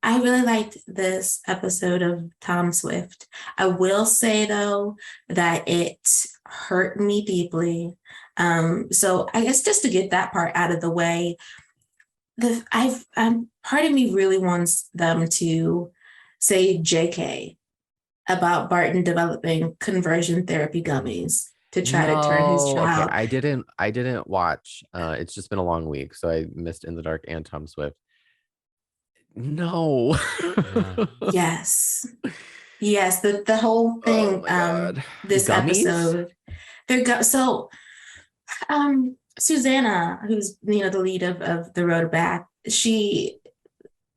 I really liked this episode of Tom Swift. I will say though that it hurt me deeply. So I guess just to get that part out of the way, part of me really wants them to say JK about Barton developing conversion therapy gummies to try to turn his No, okay. child. I didn't watch. It's just been a long week, so I missed In the Dark and Tom Swift. No. Yeah. Yes. Yes, the whole Oh thing, my God. this Gummies? episode, Susanna, who's the lead of the road back, she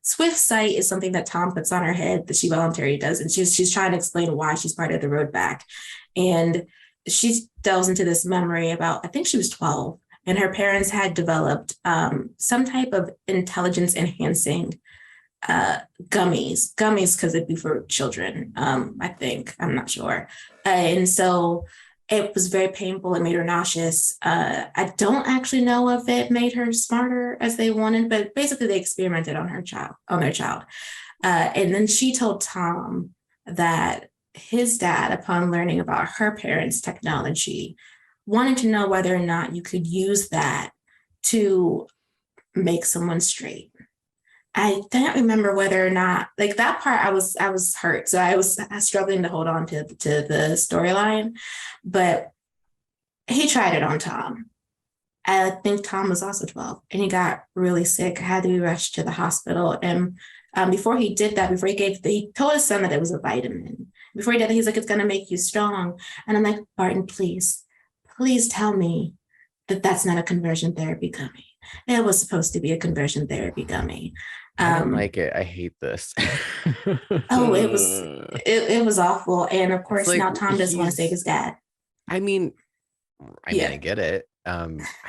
Swift sight is something that Tom puts on her head that she voluntarily does, and she's trying to explain why she's part of the road back, and she delves into this memory about, I think she was 12, and her parents had developed some type of intelligence enhancing gummies because it'd be for children. I think, I'm not sure, and so it was very painful. It made her nauseous. I don't actually know if it made her smarter as they wanted, but basically they experimented on their child. And then she told Tom that his dad, upon learning about her parents' technology, wanted to know whether or not you could use that to make someone straight. I don't remember whether or not, like, that part I was hurt. So I was struggling to hold on to the storyline, but he tried it on Tom. I think Tom was also 12 and he got really sick, had to be rushed to the hospital. And before he did that, he told his son that it was a vitamin. Before he did that, he's like, it's going to make you strong. And I'm like, Barton, please tell me that that's not a conversion therapy gummy. It was supposed to be a conversion therapy gummy. I don't like it. I hate this. Oh, it was awful. And of It's course, like now Tom doesn't want to save his dad. I mean, Yeah. I get it.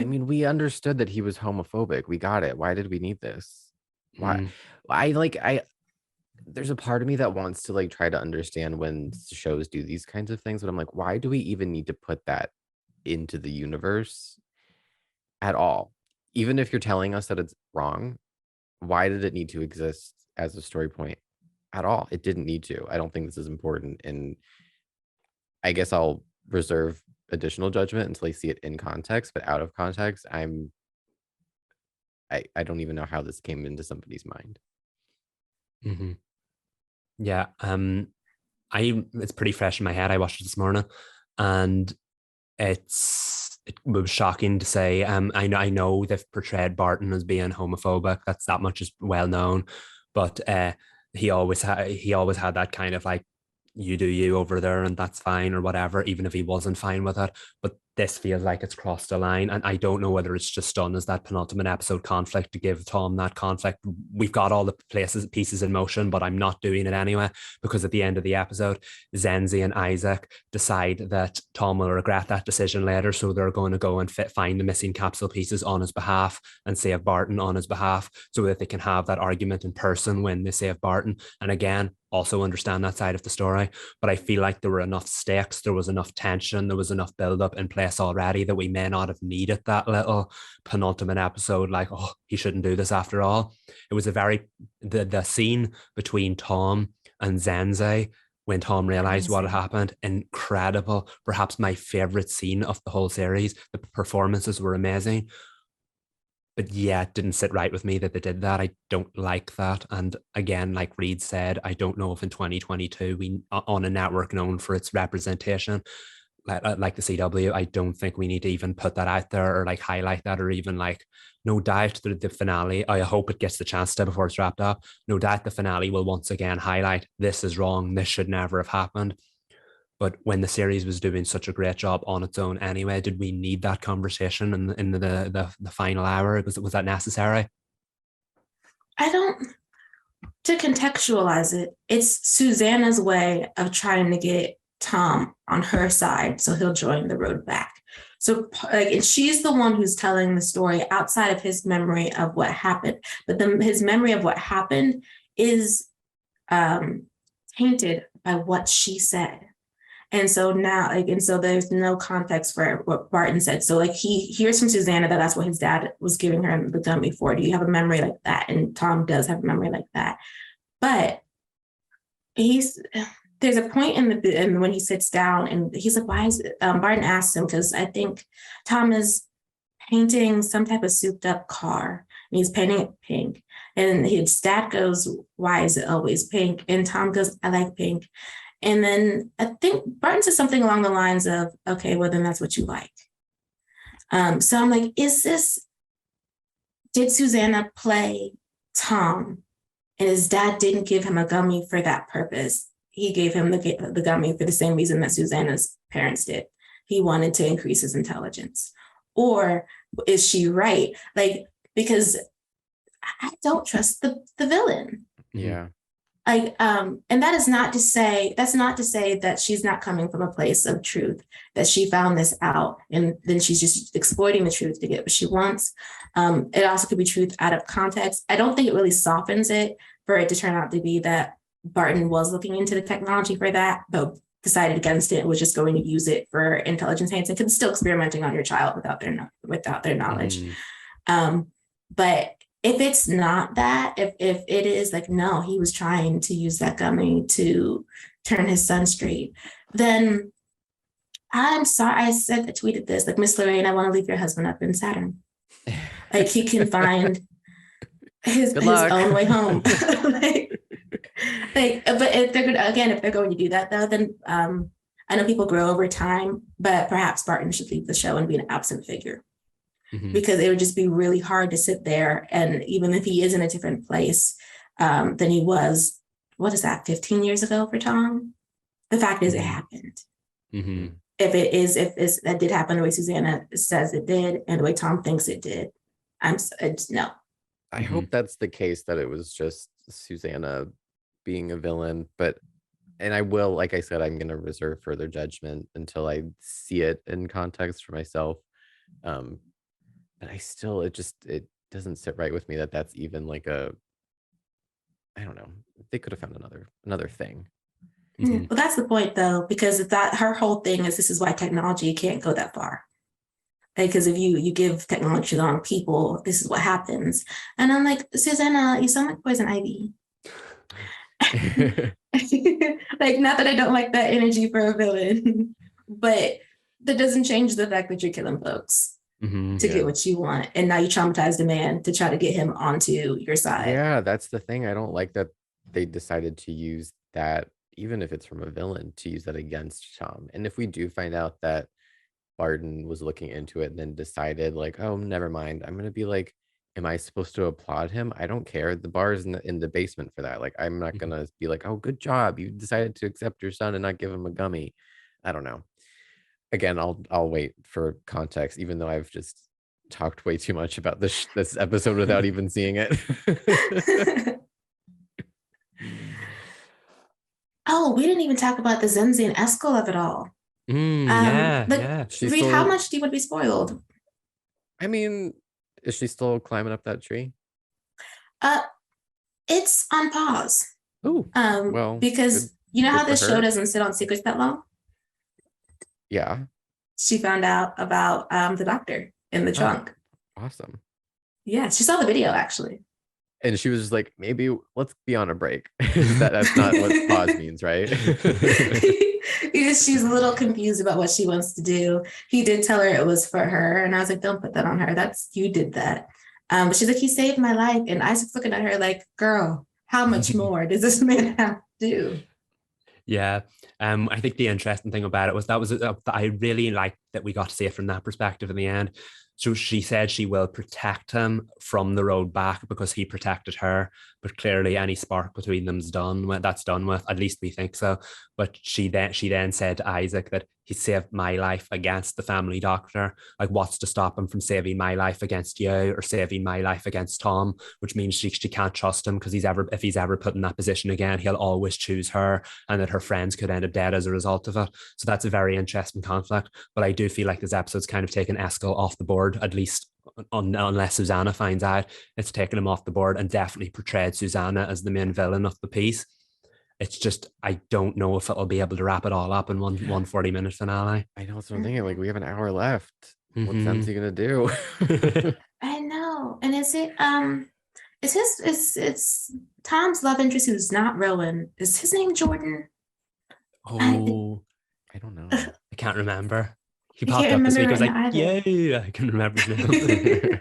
We understood that he was homophobic. We got it. Why did we need this? Why? I there's a part of me that wants to like try to understand when shows do these kinds of things, but I'm like, why do we even need to put that into the universe at all? Even if you're telling us that it's wrong, why did it need to exist as a story point at all? It didn't need to. I don't think this is important. And I guess I'll reserve additional judgment until I see it in context, but out of context, I don't even know how this came into somebody's mind. Mm-hmm. Yeah. It's pretty fresh in my head. I watched it this morning, and it was shocking to say. I know they've portrayed Barton as being homophobic. That much is well known, but he always had that kind of like, you do you over there and that's fine or whatever, even if he wasn't fine with it. But this feels like it's crossed the line, and I don't know whether it's just done as that penultimate episode conflict to give Tom that conflict. We've got all the pieces in motion, but I'm not doing it anyway, because at the end of the episode, Zenzi and Isaac decide that Tom will regret that decision later, so they're going to go and find the missing capsule pieces on his behalf and save Barton on his behalf, so that they can have that argument in person when they save Barton. And again, also understand that side of the story, but I feel like there were enough stakes, there was enough tension, there was enough build-up in place already that we may not have needed that little penultimate episode, like, oh, he shouldn't do this after all. It was the scene between Tom and Zenzi when Tom realized what had happened, incredible. Perhaps my favorite scene of the whole series. The performances were amazing. But yeah, it didn't sit right with me that they did that. I don't like that. And again, like Reed said, I don't know if in 2022, we on a network known for its representation, like the CW, I don't think we need to even put that out there or like highlight that, or even like, no doubt the finale, I hope it gets the chance to before it's wrapped up. No doubt the finale will once again highlight, this is wrong, this should never have happened. But when the series was doing such a great job on its own anyway, did we need that conversation in the final hour? Was that necessary? I don't, to contextualize it, it's Susanna's way of trying to get Tom on her side so he'll join the road back. So like, and she's the one who's telling the story outside of his memory of what happened. But his memory of what happened is tainted by what she said. And so now, and so there's no context for what Barton said. So like, he hears from Susanna that that's what his dad was giving her the gummy for. Do you have a memory like that? And Tom does have a memory like that. But there's a point in when he sits down and he's like, why is it? Barton asks him, because I think Tom is painting some type of souped up car and he's painting it pink. And his dad goes, why is it always pink? And Tom goes, I like pink. And then I think Barton says something along the lines of, okay, well, then that's what you like. So I'm like, did Susanna play Tom? And his dad didn't give him a gummy for that purpose. He gave him the gummy for the same reason that Susanna's parents did. He wanted to increase his intelligence. Or is she right? Like, because I don't trust the villain. Yeah. Like, and that's not to say that she's not coming from a place of truth, that she found this out and then she's just exploiting the truth to get what she wants. It also could be truth out of context. I don't think it really softens it for it to turn out to be that Barton was looking into the technology for that, but decided against it and was just going to use it for intelligence enhancing, because it's still experimenting on your child without their knowledge. But if it's not that, if it is like, no, he was trying to use that gummy to turn his son straight, then I'm sorry. I tweeted this, like, Miss Lorraine, I want to leave your husband up in Saturn. Like, he can find his own way home. But if they're going to do that though, then I know people grow over time, but perhaps Barton should leave the show and be an absent figure. Because it would just be really hard to sit there. And even if he is in a different place than he was, what is that, 15 years ago for Tom? The fact is, it happened. If that did happen the way Susanna says it did and the way Tom thinks it did, no. I hope that's the case, that it was just Susanna being a villain. And I will, like I said, I'm going to reserve further judgment until I see it in context for myself. But I still, it doesn't sit right with me that that's even like I don't know. They could have found another thing. Well, that's the point though, because that her whole thing is, this is why technology can't go that far. Because if you give technology to the wrong people, this is what happens. And I'm like, Susanna, you sound like Poison Ivy. Like, not that I don't like that energy for a villain, but that doesn't change the fact that you're killing folks. To get what you want, and now you traumatized a man to try to get him onto your side. Yeah, that's the thing. I don't like that they decided to use that, even if it's from a villain, to use that against Tom. And if we do find out that Barton was looking into it and then decided, like, oh, never mind, I'm gonna be like, am I supposed to applaud him? I don't care. The bar is in the basement for that. Like, I'm not gonna be like, oh, good job, you decided to accept your son and not give him a gummy. I don't know. Again, I'll wait for context, even though I've just talked way too much about this episode without even seeing it. Oh, we didn't even talk about the Zenzi and Eskel of it all. Yeah. Reed, how much do you want to be spoiled? I mean, is she still climbing up that tree? It's on pause. Oh, well, because you know how this show doesn't sit on secrets that long? Yeah. She found out about the doctor in the trunk. Awesome. Yeah, she saw the video actually. And she was just like, maybe let's be on a break. That's not what pause means, right? Because she's a little confused about what she wants to do. He did tell her it was for her, and I was like, don't put that on her. You did that. But she's like, he saved my life. And Isaac's looking at her like, girl, how much more does this man have to do? Yeah. I think the interesting thing about it was I really liked that we got to see it from that perspective in the end. So she said she will protect him from the road back because he protected her, but clearly any spark between them's done with. That's done with. At least we think so. But she then said to Isaac that he saved my life against the family doctor. Like, what's to stop him from saving my life against you or saving my life against Tom? Which means she can't trust him, because if he's ever put in that position again, he'll always choose her, and that her friends could end up dead as a result of it. So that's a very interesting conflict. But I do feel like this episode's kind of taken Eskel off the board, at least unless Susanna finds out. It's taken him off the board and definitely portrayed Susanna as the main villain of the piece. It's just, I don't know if it'll be able to wrap it all up in one 40-minute finale. I know, that's what I'm thinking. Like, we have an hour left. What's Dempsey gonna do? I know. And is it it's Tom's love interest who's not Rowan. Is his name Jordan? Oh, I don't know. I can't remember. He I popped can't up this week. I remember was right like, now either. yay, I can remember his name.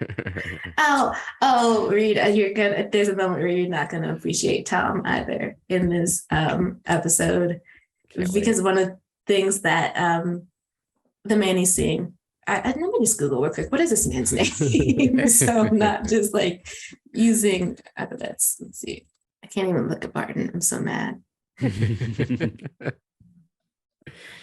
Oh, Reed, you're gonna. There's a moment where you're not gonna appreciate Tom either in this episode Can't because wait. one of the things that the man he's seeing. Let me just Google real quick. What is this man's name? So I'm not just like using. Let's see. I can't even look at Barton. I'm so mad.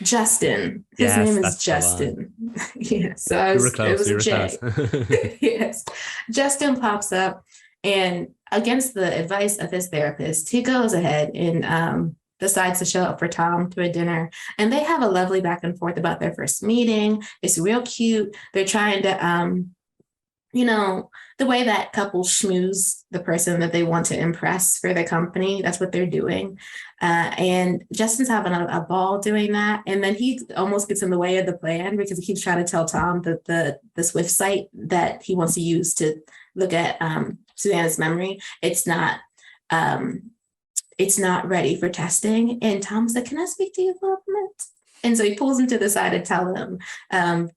Justin. His Yes, name is that's the one. Justin. Yeah. So We were it close. was We a were J. close. Yes. Justin pops up, and against the advice of his therapist, he goes ahead and decides to show up for Tom to a dinner. And they have a lovely back and forth about their first meeting. It's real cute. They're trying to the way that couples schmooze the person that they want to impress for the company. That's what they're doing. And Justin's having a ball doing that. And then he almost gets in the way of the plan because he keeps trying to tell Tom that the Swift site that he wants to use to look at Susanna's memory, it's not ready for testing. And Tom's like, can I speak to you for a moment? And so he pulls him to the side and tell him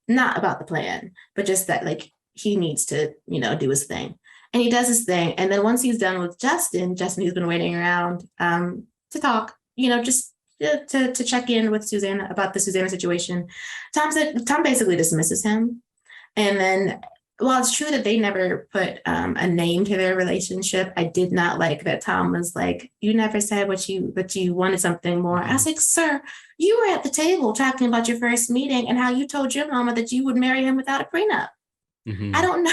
not about the plan, but just that like he needs to, do his thing. And he does his thing. And then once he's done with Justin, who's been waiting around to talk, just to check in with Susanna about the Susanna situation, Tom basically dismisses him. And then while it's true that they never put a name to their relationship, I did not like that Tom was like, you never said that you wanted something more. I was like, sir, you were at the table talking about your first meeting and how you told your mama that you would marry him without a prenup. Mhm. I don't know.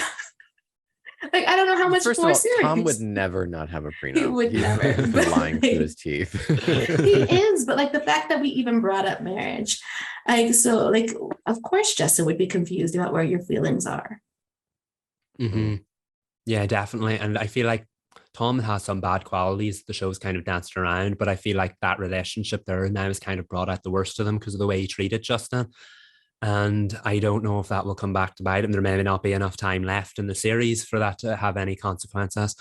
I don't know how much First more of all, serious. Tom would never not have a prenup. He would never. He's lying through his teeth. He is, but the fact that we even brought up marriage, of course Justin would be confused about where your feelings are. Mm-hmm. Yeah, definitely. And I feel like Tom has some bad qualities. The show's kind of danced around, but I feel like that relationship there now is kind of brought out the worst of them because of the way he treated Justin. And I don't know if that will come back to bite him. There may not be enough time left in the series for that to have any consequences.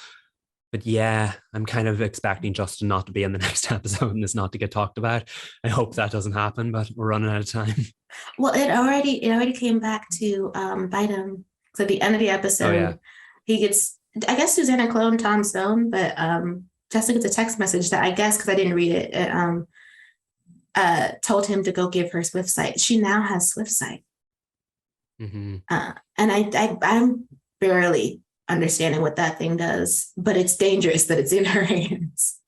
But yeah, I'm kind of expecting Justin not to be in the next episode and this not to get talked about. I hope that doesn't happen, but we're running out of time. Well, it already came back to bite him. So at the end of the episode, he gets, I guess Susanna cloned Tom's phone, but Justin gets a text message that I guess, because I didn't read it, told him to go give her Swift sight. She now has Swift sight. Mm-hmm. And I'm barely understanding what that thing does, but it's dangerous that it's in her hands.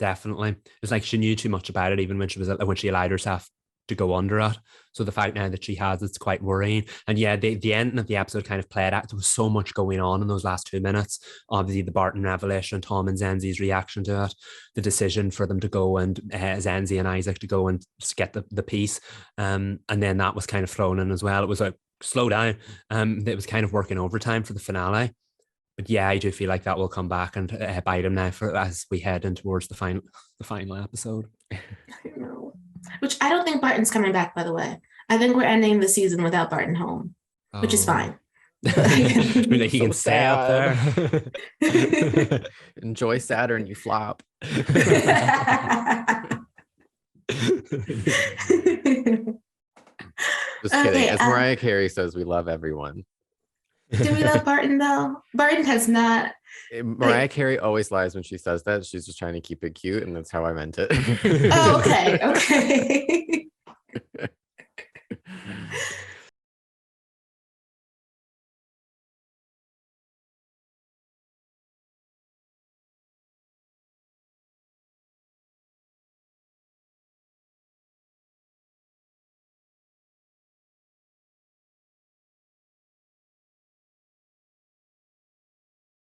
Definitely. It's like she knew too much about it even when she allowed herself to go under it. So the fact now that she has, it's quite worrying. And yeah, the ending of the episode kind of played out. There was so much going on in those last 2 minutes. Obviously the Barton revelation, Tom and Zenzi's reaction to it, the decision for them to go and Zenzi and Isaac to go and get the piece. And then that was kind of thrown in as well. It was like, slow down. It was kind of working overtime for the finale. But yeah, I do feel like that will come back and bite him now as we head in towards the final episode. I know. Which I don't think Barton's coming back, by the way. I think we're ending the season without Barton home, which is fine. I mean, like he can stay up there. Enjoy Saturn, you flop. Just kidding. As Mariah Carey says, we love everyone. Do we love Barton though? Barton has not. Mariah Carey always lies when she says that. She's just trying to keep it cute, and that's how I meant it. Oh, okay.